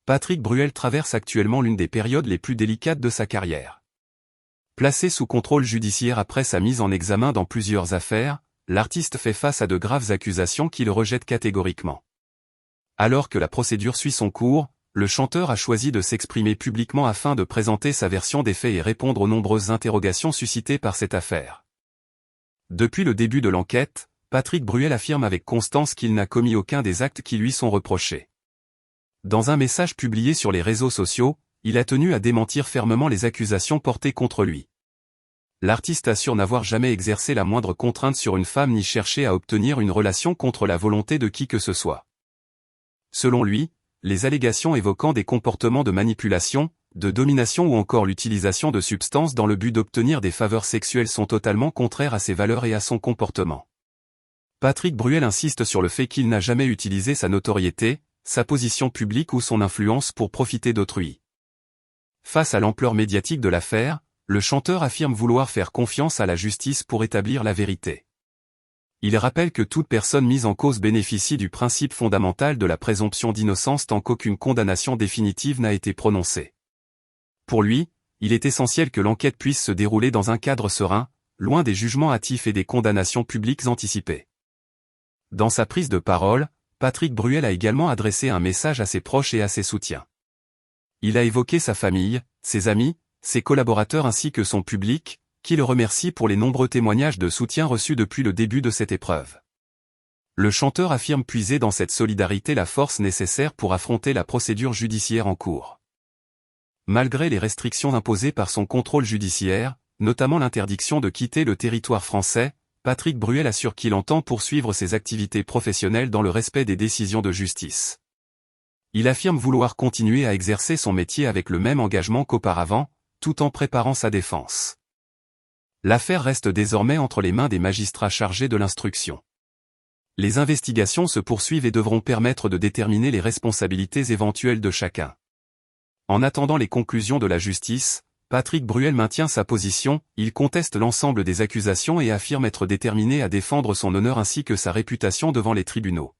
Patrick Bruel traverse actuellement l'une des périodes les plus délicates de sa carrière. Placé sous contrôle judiciaire après sa mise en examen dans plusieurs affaires, l'artiste fait face à de graves accusations qu'il rejette catégoriquement. Alors que la procédure suit son cours, le chanteur a choisi de s'exprimer publiquement afin de présenter sa version des faits et répondre aux nombreuses interrogations suscitées par cette affaire. Depuis le début de l'enquête, Patrick Bruel affirme avec constance qu'il n'a commis aucun des actes qui lui sont reprochés. Dans un message publié sur les réseaux sociaux, il a tenu à démentir fermement les accusations portées contre lui. L'artiste assure n'avoir jamais exercé la moindre contrainte sur une femme ni cherché à obtenir une relation contre la volonté de qui que ce soit. Selon lui, les allégations évoquant des comportements de manipulation, de domination ou encore l'utilisation de substances dans le but d'obtenir des faveurs sexuelles sont totalement contraires à ses valeurs et à son comportement. Patrick Bruel insiste sur le fait qu'il n'a jamais utilisé sa notoriété, sa position publique ou son influence pour profiter d'autrui. Face à l'ampleur médiatique de l'affaire, le chanteur affirme vouloir faire confiance à la justice pour établir la vérité. Il rappelle que toute personne mise en cause bénéficie du principe fondamental de la présomption d'innocence tant qu'aucune condamnation définitive n'a été prononcée. Pour lui, il est essentiel que l'enquête puisse se dérouler dans un cadre serein, loin des jugements hâtifs et des condamnations publiques anticipées. Dans sa prise de parole, Patrick Bruel a également adressé un message à ses proches et à ses soutiens. Il a évoqué sa famille, ses amis, ses collaborateurs ainsi que son public, qui le remercie pour les nombreux témoignages de soutien reçus depuis le début de cette épreuve. Le chanteur affirme puiser dans cette solidarité la force nécessaire pour affronter la procédure judiciaire en cours. Malgré les restrictions imposées par son contrôle judiciaire, notamment l'interdiction de quitter le territoire français, Patrick Bruel assure qu'il entend poursuivre ses activités professionnelles dans le respect des décisions de justice. Il affirme vouloir continuer à exercer son métier avec le même engagement qu'auparavant, tout en préparant sa défense. L'affaire reste désormais entre les mains des magistrats chargés de l'instruction. Les investigations se poursuivent et devront permettre de déterminer les responsabilités éventuelles de chacun. En attendant les conclusions de la justice, Patrick Bruel maintient sa position, il conteste l'ensemble des accusations et affirme être déterminé à défendre son honneur ainsi que sa réputation devant les tribunaux.